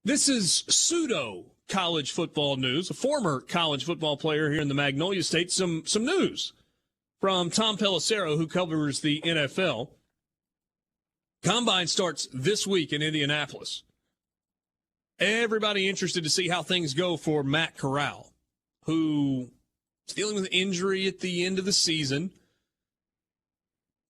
This is pseudo college football news. A former college football player here in the Magnolia State. Some news from Tom Pelissero, who covers the NFL. Combine starts this week in Indianapolis. Everybody interested to see how things go for Matt Corral, who is dealing with an injury at the end of the season.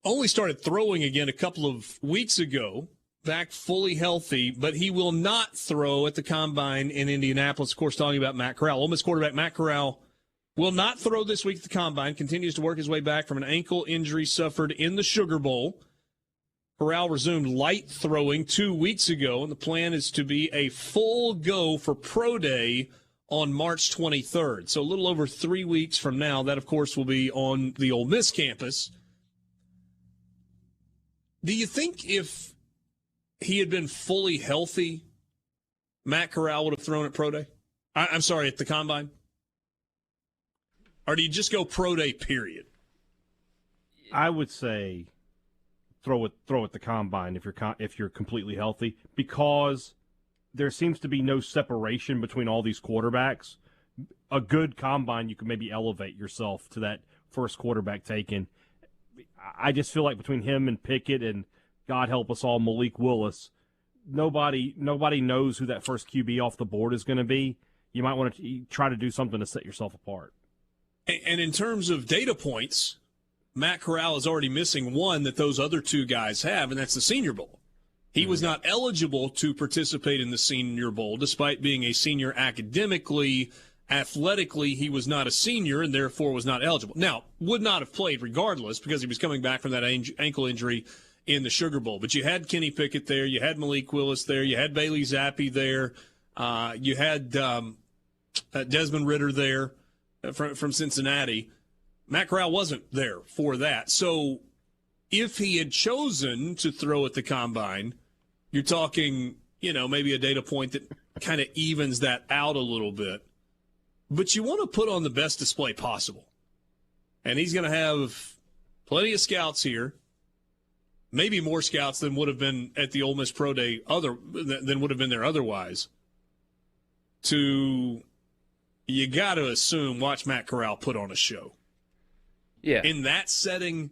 Only started throwing again a couple of weeks ago. Back fully healthy, but he will not throw at the Combine in Indianapolis. Of course, talking about Matt Corral. Ole Miss quarterback Matt Corral will not throw this week at the Combine, continues to work his way back from an ankle injury suffered in the Sugar Bowl. Corral resumed light throwing 2 weeks ago, and the plan is to be a full go for Pro Day on March 23rd. So a little over 3 weeks from now. That, of course, will be on the Ole Miss campus. Do you think if he had been fully healthy, Matt Corral would have thrown at Pro Day? I'm sorry, at the Combine? Or do you just go Pro Day, period? I would say throw at the Combine if you're completely healthy, because there seems to be no separation between all these quarterbacks. A good Combine, you can maybe elevate yourself to that first quarterback taken. I just feel like between him and Pickett and, God help us all, Malik Willis, nobody knows who that first QB off the board is going to be. You might want to try to do something to set yourself apart. And in terms of data points, Matt Corral is already missing one that those other two guys have, and that's the Senior Bowl. He was not eligible to participate in the Senior Bowl, despite being a senior academically. Athletically, he was not a senior and therefore was not eligible. Now, would not have played regardless because he was coming back from that ankle injury in the Sugar Bowl. But you had Kenny Pickett there. You had Malik Willis there. You had Bailey Zappi there. You had Desmond Ridder there from Cincinnati. Matt Corral wasn't there for that. So if he had chosen to throw at the Combine, you're talking, maybe a data point that kind of evens that out a little bit. But you want to put on the best display possible. And he's going to have plenty of scouts here. Maybe more scouts than would have been at the Ole Miss Pro Day than would have been there otherwise. You got to assume, watch Matt Corral put on a show. Yeah. In that setting,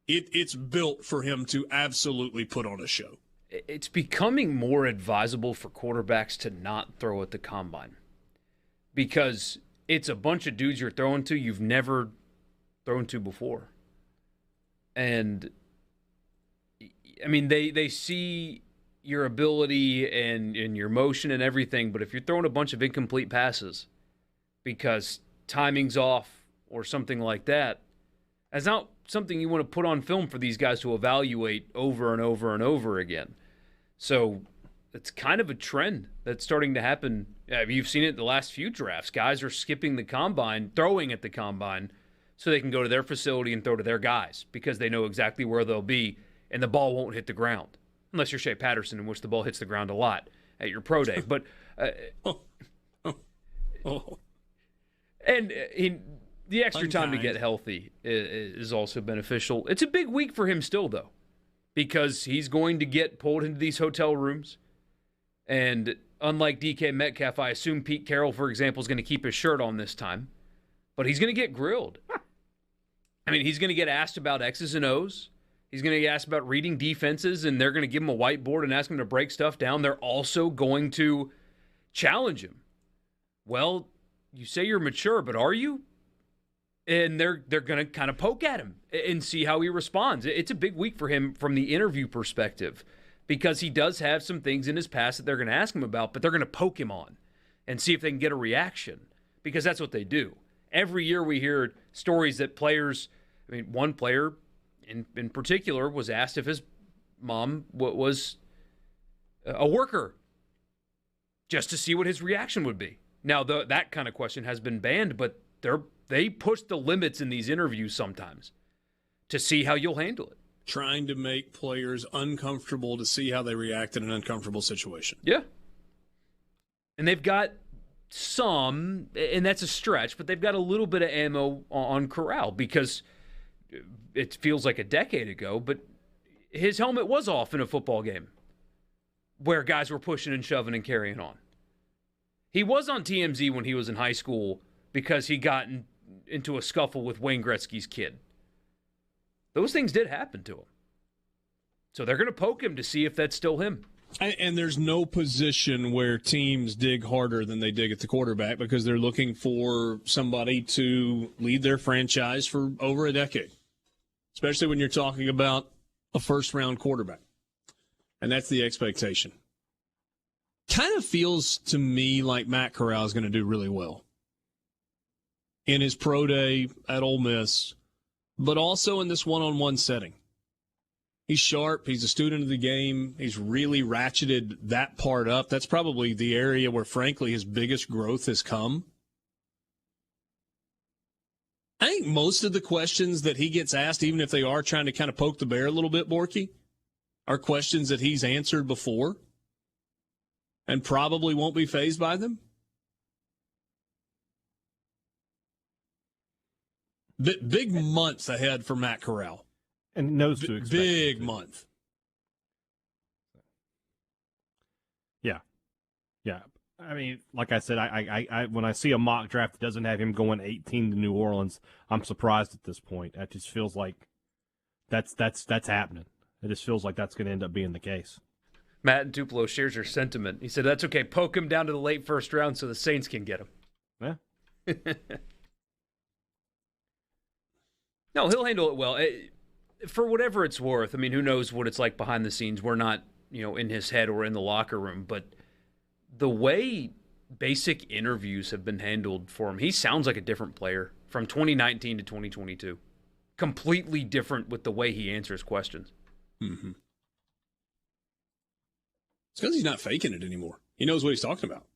it's built for him to absolutely put on a show. It's becoming more advisable for quarterbacks to not throw at the Combine because it's a bunch of dudes you're throwing to you've never thrown to before. And I mean, they see your ability and your motion and everything, but if you're throwing a bunch of incomplete passes because timing's off or something like that, that's not something you want to put on film for these guys to evaluate over and over and over again. So it's kind of a trend that's starting to happen. You've seen it in the last few drafts. Guys are skipping the Combine, throwing at the Combine, so they can go to their facility and throw to their guys because they know exactly where they'll be and the ball won't hit the ground. Unless you're Shea Patterson, in which the ball hits the ground a lot at your pro day. But and the extra time to get healthy is also beneficial. It's a big week for him still, though, because he's going to get pulled into these hotel rooms. And unlike DK Metcalf, I assume Pete Carroll, for example, is going to keep his shirt on this time. But he's going to get grilled. I mean, he's going to get asked about X's and O's. He's going to get asked about reading defenses, and they're going to give him a whiteboard and ask him to break stuff down. They're also going to challenge him. Well, you say you're mature, but are you? And they're going to kind of poke at him and see how he responds. It's a big week for him from the interview perspective because he does have some things in his past that they're going to ask him about, but they're going to poke him on and see if they can get a reaction because that's what they do. Every year we hear stories that players, one player in particular was asked if his mom was a worker just to see what his reaction would be. Now, that kind of question has been banned, but they push the limits in these interviews sometimes to see how you'll handle it. Trying to make players uncomfortable to see how they react in an uncomfortable situation. Yeah. And they've got some, and that's a stretch, but they've got a little bit of ammo on Corral because it feels like a decade ago, but his helmet was off in a football game where guys were pushing and shoving and carrying on. He was on TMZ when he was in high school because he got into a scuffle with Wayne Gretzky's kid. Those things did happen to him. So they're going to poke him to see if that's still him. And there's no position where teams dig harder than they dig at the quarterback because they're looking for somebody to lead their franchise for over a decade, especially when you're talking about a first-round quarterback. And that's the expectation. Kind of feels to me like Matt Corral is going to do really well in his pro day at Ole Miss, but also in this one-on-one setting. He's sharp. He's a student of the game. He's really ratcheted that part up. That's probably the area where, frankly, his biggest growth has come. I think most of the questions that he gets asked, even if they are trying to kind of poke the bear a little bit, Borky, are questions that he's answered before and probably won't be fazed by them. Big months ahead for Matt Corral. And knows to expect big month. Yeah. I mean, like I said, I when I see a mock draft that doesn't have him going 18 to New Orleans, I'm surprised at this point. It just feels like that's happening. It just feels like that's going to end up being the case. Matt Tupelo shares your sentiment. He said, that's okay. Poke him down to the late first round so the Saints can get him. Yeah. No, he'll handle it well. For whatever it's worth, I mean, who knows what it's like behind the scenes. We're not, in his head or in the locker room, but the way basic interviews have been handled for him, he sounds like a different player from 2019 to 2022. Completely different with the way he answers questions. Mm-hmm. It's because he's not faking it anymore. He knows what he's talking about.